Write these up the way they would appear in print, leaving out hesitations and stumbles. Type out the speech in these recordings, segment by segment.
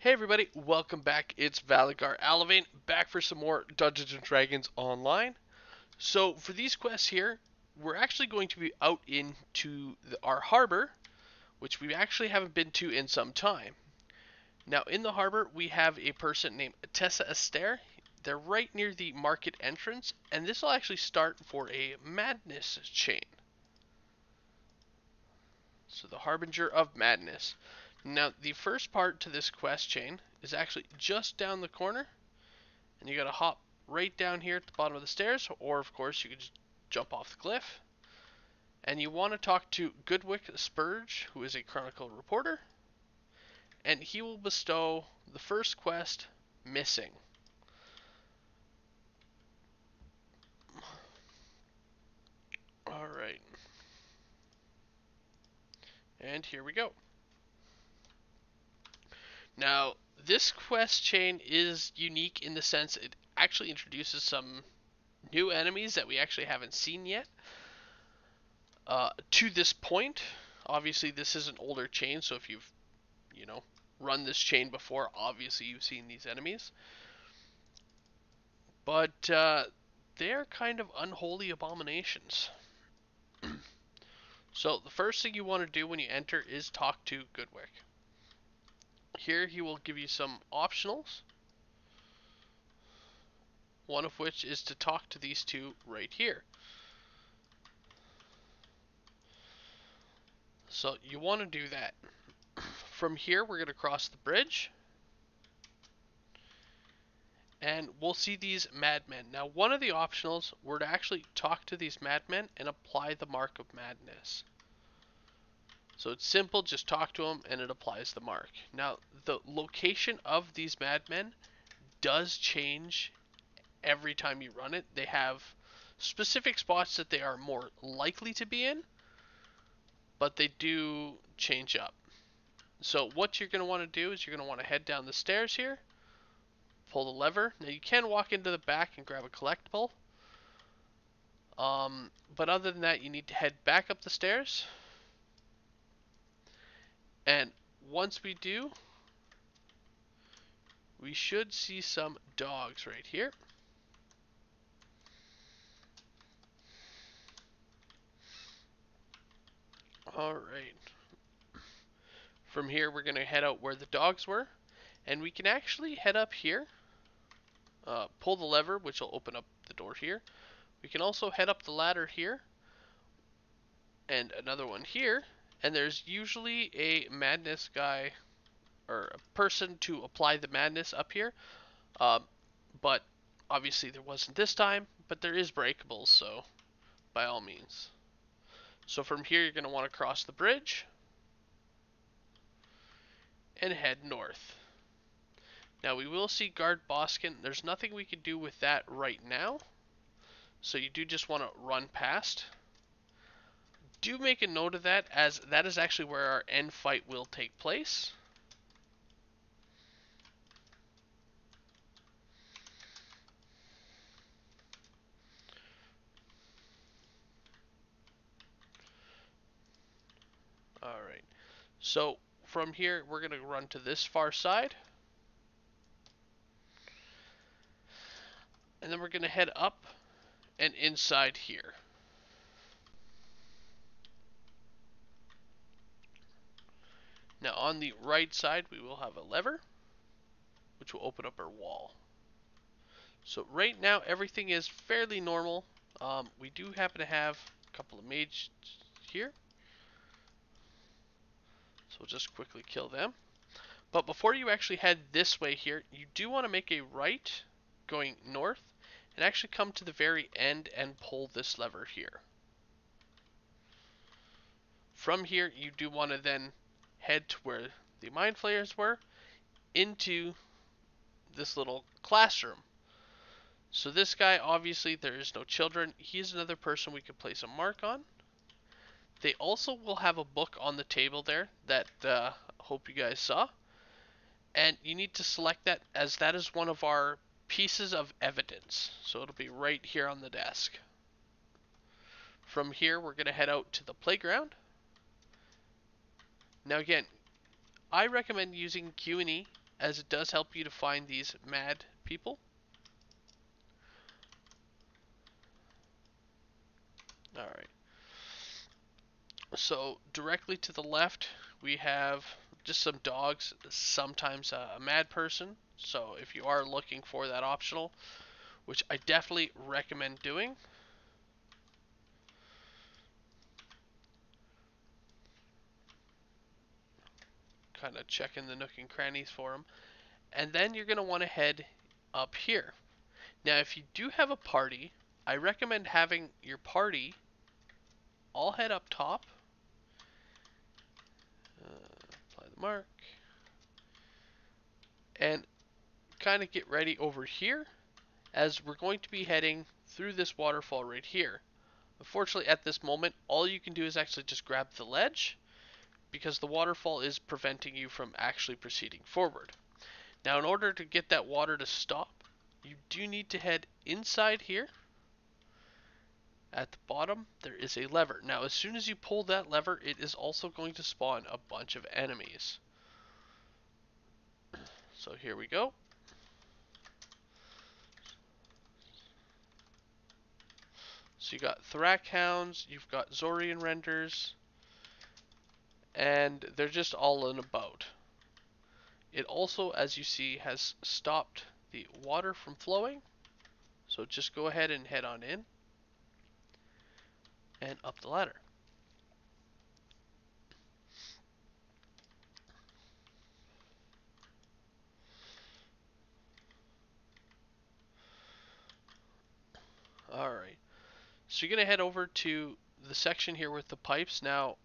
Hey everybody, welcome back. It's Valagar Aloevain, back for some more Dungeons & Dragons Online. So for these quests here, we're actually going to be out into our harbor, which we actually haven't been to in some time. Now in the harbor, we have a person named Tessa Esther. They're right near the market entrance, and this will actually start for a madness chain. So the Harbinger of Madness. Now, the first part to this quest chain is actually just down the corner, and you gotta hop right down here at the bottom of the stairs, or of course you could just jump off the cliff. And you want to talk to Goodwick Spurge, who is a Chronicle reporter, and he will bestow the first quest, Missing. Alright, and here we go. Now, this quest chain is unique in the sense it actually introduces some new enemies that we actually haven't seen yet. To this point, obviously this is an older chain, so if you've, run this chain before, obviously you've seen these enemies. But they're kind of unholy abominations. So the first thing you want to do when you enter is talk to Goodwick. Here he will give you some optionals, one of which is to talk to these two right here. So you want to do that. From here we're going to cross the bridge, and we'll see these madmen. Now, one of the optionals were to actually talk to these madmen and apply the Mark of Madness. So it's simple, just talk to them and it applies the mark. Now, the location of these madmen does change every time you run it. They have specific spots that they are more likely to be in, but they do change up. So what you're going to want to do is you're going to want to head down the stairs here, pull the lever. Now you can walk into the back and grab a collectible. But other than that, you need to head back up the stairs. And once we do, we should see some dogs right here. Alright. From here, we're going to head out where the dogs were. And we can actually head up here. Pull the lever, which will open up the door here. We can also head up the ladder here. And another one here. And there's usually a madness guy, or a person to apply the madness up here. But obviously there wasn't this time. But there is breakables, so by all means. So from here, you're going to want to cross the bridge and head north. Now we will see Guard Boskin. There's nothing we can do with that right now, so you do just want to run past. Do make a note of that, as that is actually where our end fight will take place. Alright, so from here we're going to run to this far side. And then we're going to head up and inside here. Now on the right side we will have a lever, which will open up our wall. So right now everything is fairly normal. We do happen to have a couple of mages here. So we'll just quickly kill them. But before you actually head this way here, you do want to make a right going north and actually come to the very end and pull this lever here. From here, you do want to then head to where the Mind Flayers were, into this little classroom. So this guy, obviously there is no children. He's another person we could place a mark on. They also will have a book on the table there that I hope you guys saw. And you need to select that, as that is one of our pieces of evidence. So it'll be right here on the desk. From here, we're going to head out to the playground. Now again, I recommend using Q&E, as it does help you to find these mad people. Alright. So directly to the left, we have just some dogs, sometimes a mad person. So if you are looking for that optional, which I definitely recommend doing. Kind of checking the nook and crannies for them. And then you're going to want to head up here. Now, if you do have a party, I recommend having your party all head up top. Apply the mark. And kind of get ready over here, as we're going to be heading through this waterfall right here. Unfortunately, at this moment, all you can do is actually just grab the ledge, because the waterfall is preventing you from actually proceeding forward. Now, in order to get that water to stop, you do need to head inside here. At the bottom, there is a lever. Now, as soon as you pull that lever, it is also going to spawn a bunch of enemies. So here we go. So you got Thrak Hounds, you've got Zorian Renders, and they're just all in a boat. It also, as you see, has stopped the water from flowing. So just go ahead and head on in and up the ladder. Alright, so you're going to head over to the section here with the pipes. Now,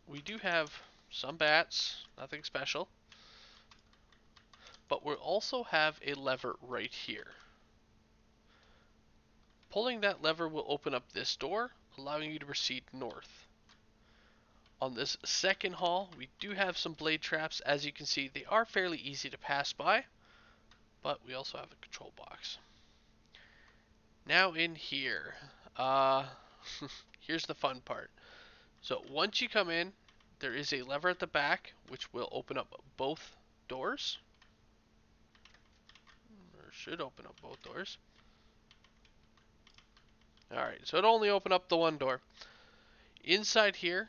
we do have some bats, nothing special, but we'll also have a lever right here. Pulling that lever will open up this door, allowing you to proceed north. On this second hall, we do have some blade traps. As you can see, they are fairly easy to pass by, but we also have a control box. Now in here, here's the fun part. So once you come in, there is a lever at the back, which will open up both doors. Or should open up both doors. Alright, so it'll only open up the one door. Inside here,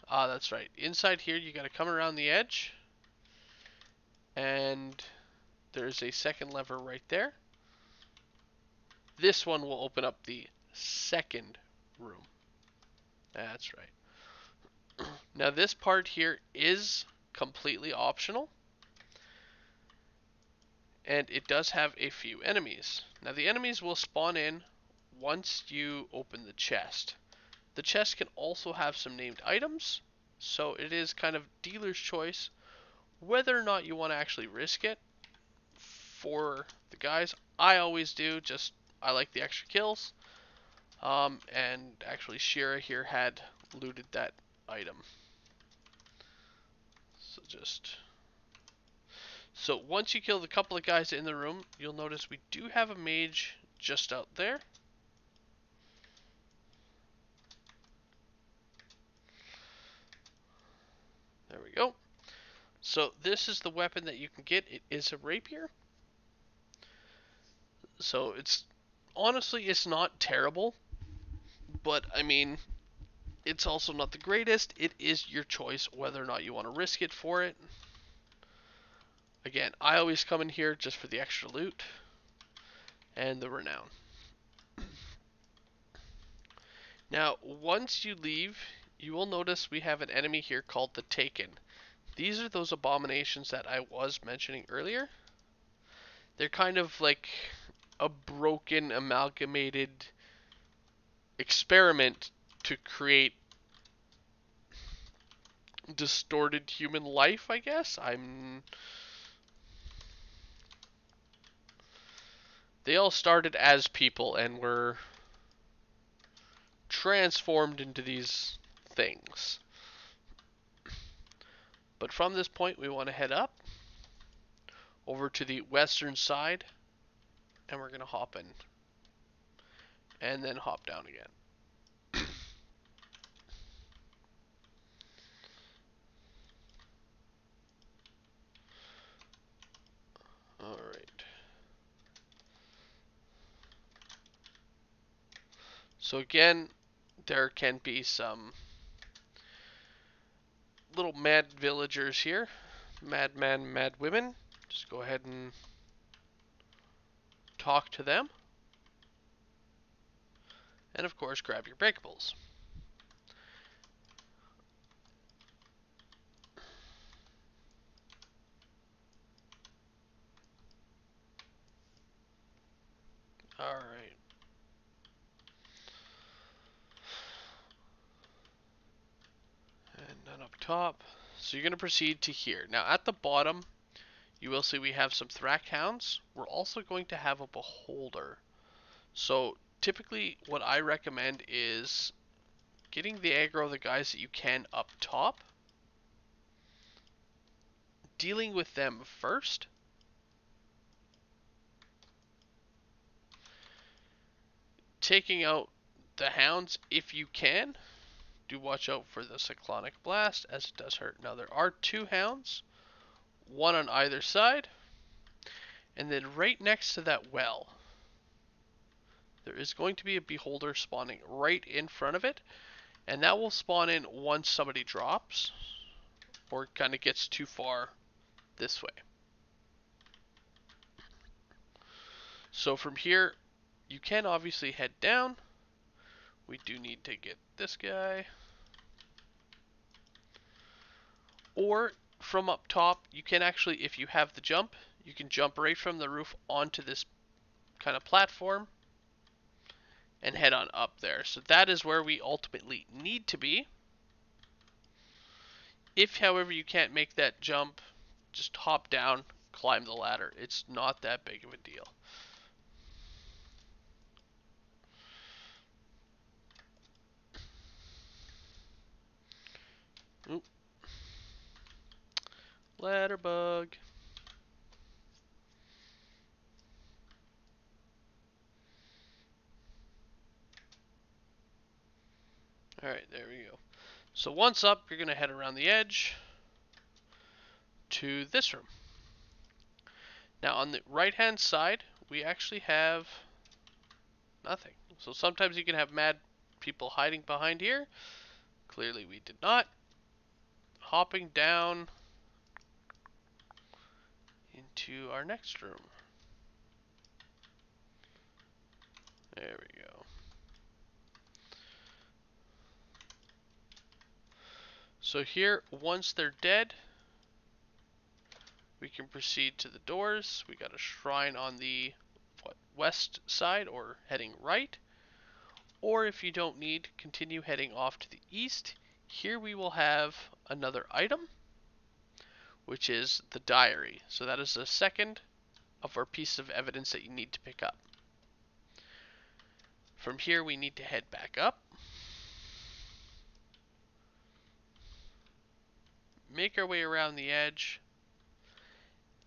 that's right. Inside here, you gotta come around the edge. And there's a second lever right there. This one will open up the second room. That's right. Now this part here is completely optional. And it does have a few enemies. Now the enemies will spawn in once you open the chest. The chest can also have some named items, so it is kind of dealer's choice whether or not you want to actually risk it for the guys. I always do, just I like the extra kills. And actually Shira here had looted that item. So once you kill the couple of guys in the room, you'll notice we do have a mage just out there. There we go. So this is the weapon that you can get. It is a rapier. So honestly, it's not terrible, but I mean, it's also not the greatest. It is your choice whether or not you want to risk it for it. Again, I always come in here just for the extra loot and the renown. Now, once you leave, you will notice we have an enemy here called the Taken. These are those abominations that I was mentioning earlier. They're kind of like a broken, amalgamated experiment to create distorted human life, I guess. They all started as people and were transformed into these things. But from this point, we want to head up over to the western side, and we're going to hop in and then hop down again. Alright. So again, there can be some little mad villagers here. Madman, mad women. Just go ahead and talk to them. And of course, grab your breakables. Alright. And then up top. So you're going to proceed to here. Now at the bottom, you will see we have some Thrack Hounds. We're also going to have a Beholder. So typically what I recommend is getting the aggro of the guys that you can up top, dealing with them first, taking out the hounds if you can. Do watch out for the Cyclonic Blast, as it does hurt. Now there are 2 hounds, one on either side, and then right next to that well, there is going to be a Beholder spawning right in front of it, and that will spawn in once somebody drops, or kind of gets too far this way. So from here, you can obviously head down. We do need to get this guy. Or from up top, you can actually, if you have the jump, you can jump right from the roof onto this kind of platform and head on up there. So that is where we ultimately need to be. If, however, you can't make that jump, just hop down, climb the ladder. It's not that big of a deal. Oop. Ladder bug. Alright, there we go. So once up, you're going to head around the edge to this room. Now on the right hand side, we actually have nothing. So sometimes you can have mad people hiding behind here. Clearly we did not. Hopping down into our next room. There we go. So here, once they're dead, we can proceed to the doors. We got a shrine on the west side, or heading right. Or if you don't need, continue heading off to the east. Here we will have another item, which is the diary. So that is the second of our pieces of evidence that you need to pick up. From here we need to head back up, make our way around the edge,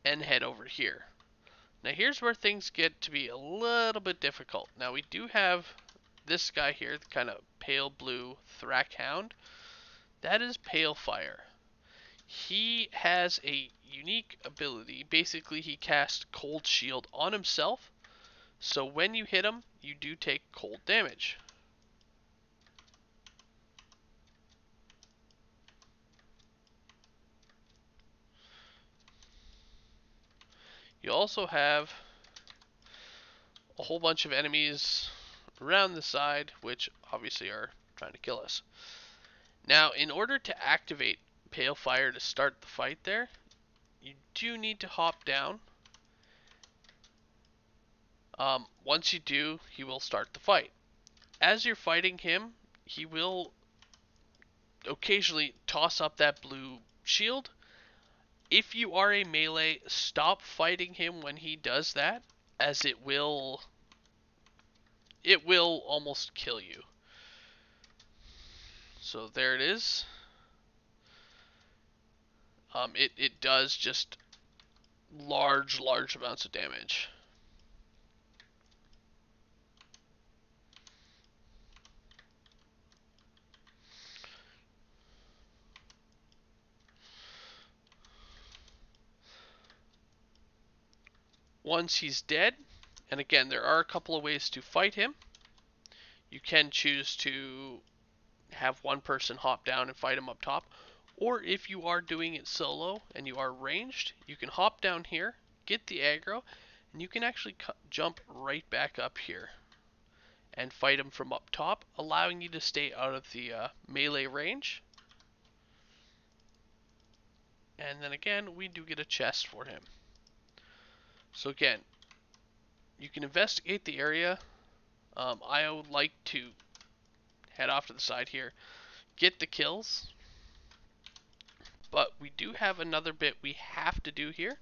and head over here. Now here's where things get to be a little bit difficult. Now we do have this guy here, the kind of pale blue Thrack Hound. That is Pale Fire. He has a unique ability. Basically, he casts Cold Shield on himself. So when you hit him, you do take cold damage. You also have a whole bunch of enemies around the side, which obviously are trying to kill us. Now, in order to activate Pale Fire to start the fight there, you do need to hop down. Once you do, he will start the fight. As you're fighting him, he will occasionally toss up that blue shield. If you are a melee, stop fighting him when he does that, as it will almost kill you. So there it is. It does just large amounts of damage. Once he's dead, and again, there are a couple of ways to fight him. You can choose to have one person hop down and fight him up top. Or if you are doing it solo and you are ranged, you can hop down here, get the aggro, and you can actually jump right back up here and fight him from up top, allowing you to stay out of the melee range. And then again, we do get a chest for him. So again, you can investigate the area. I would like to head off to the side here, get the kills. But we do have another bit we have to do here.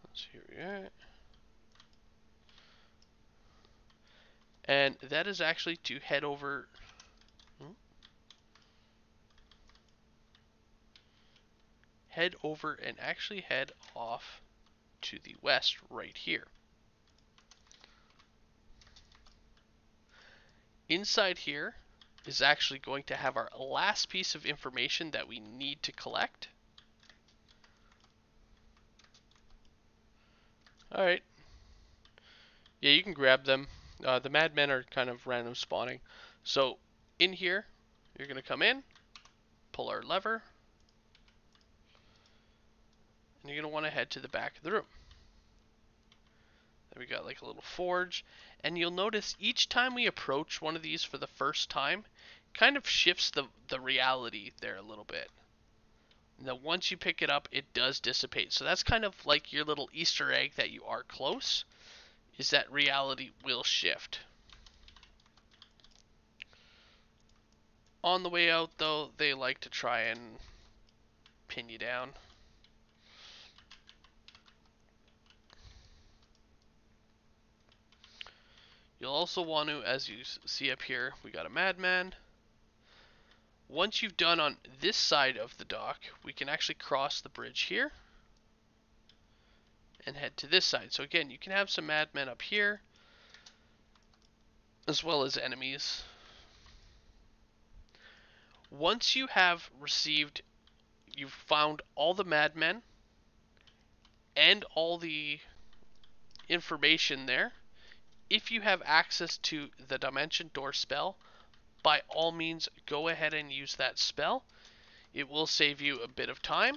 Let's see, here we are. And that is actually to head over. Head over and actually head off to the west right here. Inside here is actually going to have our last piece of information that we need to collect. Alright. Yeah, you can grab them. The madmen are kind of random spawning. So in here, you're going to come in, pull our lever, and you're going to want to head to the back of the room. Then we got like a little forge, and you'll notice each time we approach one of these for the first time, kind of shifts the reality there a little bit. And then once you pick it up, it does dissipate. So that's kind of like your little Easter egg that you are close, is that reality will shift. On the way out, though, they like to try and pin you down. You'll also want to, as you see up here, we got a madman. Once you've done on this side of the dock, we can actually cross the bridge here and head to this side. So again, you can have some madmen up here, as well as enemies. Once you have received, you've found all the madmen and all the information there, if you have access to the Dimension Door spell, by all means go ahead and use that spell. It will save you a bit of time.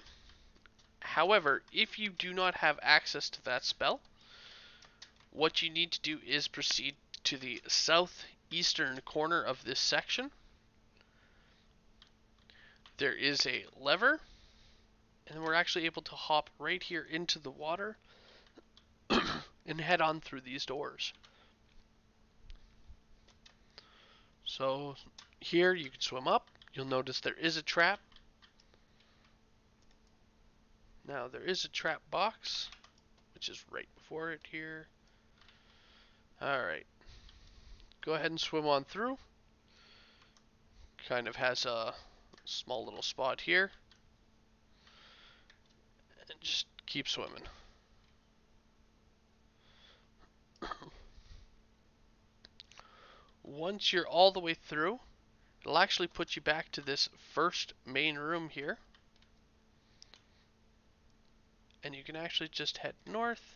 However, if you do not have access to that spell, what you need to do is proceed to the southeastern corner of this section. There is a lever, and we're actually able to hop right here into the water and head on through these doors. So here you can swim up. You'll notice there is a trap. Now there is a trap box, which is right before it here. Alright. Go ahead and swim on through. Kind of has a small little spot here. And just keep swimming. Once you're all the way through, it'll actually put you back to this first main room here. And you can actually just head north.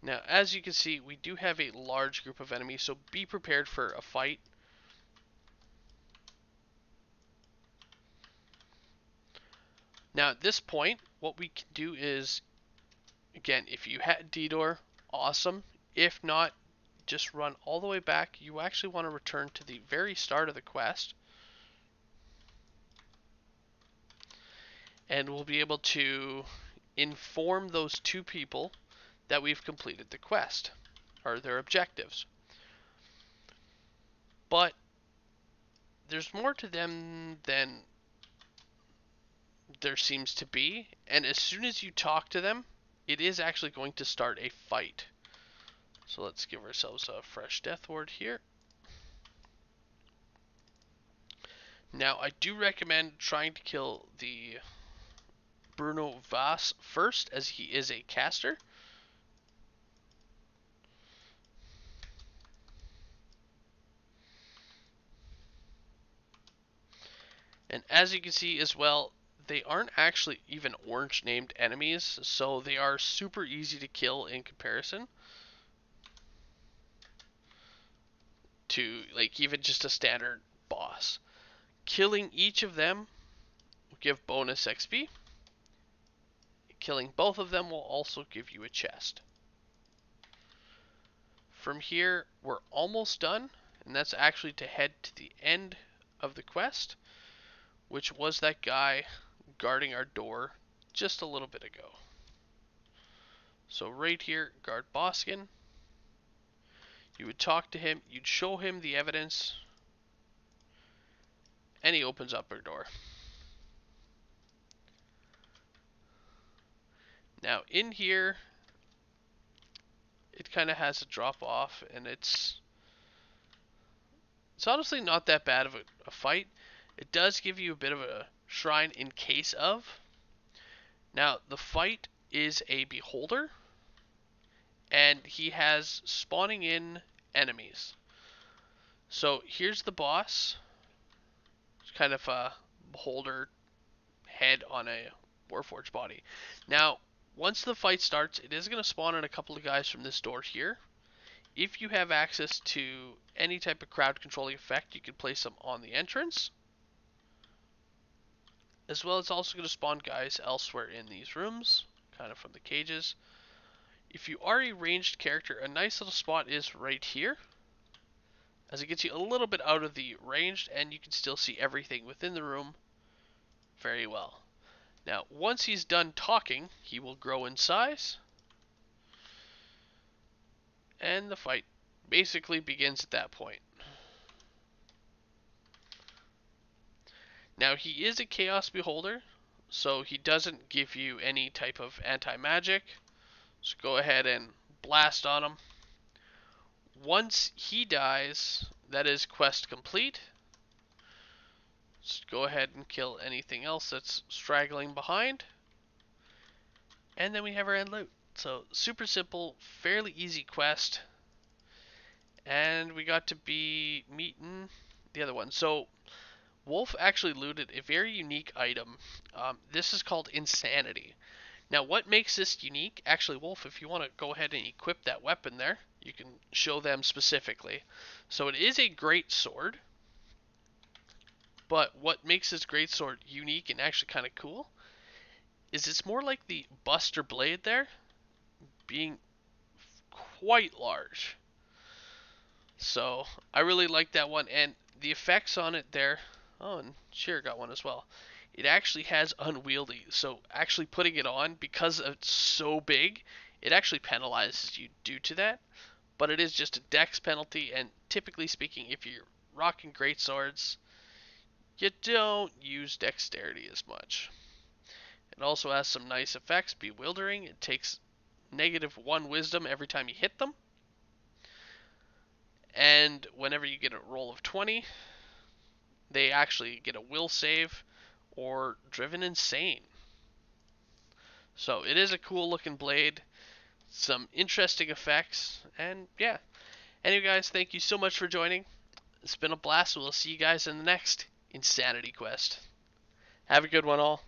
Now, as you can see, we do have a large group of enemies, so be prepared for a fight. Now, at this point, what we can do is, again, if you had D-Door, awesome. If not, just run all the way back. You actually want to return to the very start of the quest. And we'll be able to inform those two people that we've completed the quest, or their objectives. But there's more to them than there seems to be, and as soon as you talk to them, it is actually going to start a fight. So let's give ourselves a fresh death ward here. Now, I do recommend trying to kill the Bruno Voss first, as he is a caster. And as you can see as well, they aren't actually even orange named enemies, so they are super easy to kill in comparison to like even just a standard boss. Killing each of them will give bonus XP. Killing both of them will also give you a chest. From here, we're almost done, and that's actually to head to the end of the quest, which was that guy guarding our door just a little bit ago. So right here, guard Boskin. You would talk to him, you'd show him the evidence, and he opens up our door. Now in here, it kind of has a drop off, and it's honestly not that bad of a fight. It does give you a bit of a shrine in case of. Now the fight is a beholder, and he has spawning in enemies. So here's the boss. It's kind of a beholder head on a Warforged body. Now, once the fight starts, it is going to spawn in a couple of guys from this door here. If you have access to any type of crowd controlling effect, you can place them on the entrance. As well as also going to spawn guys elsewhere in these rooms, kind of from the cages. If you are a ranged character, a nice little spot is right here, as it gets you a little bit out of the ranged, and you can still see everything within the room very well. Now, once he's done talking, he will grow in size, and the fight basically begins at that point. Now, he is a Chaos Beholder, so he doesn't give you any type of anti-magic. So go ahead and blast on him. Once he dies, that is quest complete. Just go ahead and kill anything else that's straggling behind. And then we have our end loot. So super simple, fairly easy quest. And we got to be meeting the other one. So Wolf actually looted a very unique item. This is called Insanity. Now what makes this unique, actually Wolf, if you want to go ahead and equip that weapon there, you can show them specifically. So it is a great sword, but what makes this great sword unique and actually kind of cool is it's more like the Buster Blade there, being quite large. So I really like that one, and the effects on it there. Oh, and Sheer got one as well. It actually has unwieldy, so actually putting it on, because it's so big, it actually penalizes you due to that. But it is just a dex penalty, and typically speaking, if you're rocking great swords, you don't use dexterity as much. It also has some nice effects. Bewildering, it takes -1 wisdom every time you hit them. And whenever you get a roll of 20, they actually get a will save or driven insane. So it is a cool looking blade, some interesting effects, and yeah. Anyway guys, thank you so much for joining. It's been a blast. We'll see you guys in the next Insanity Quest. Have a good one all.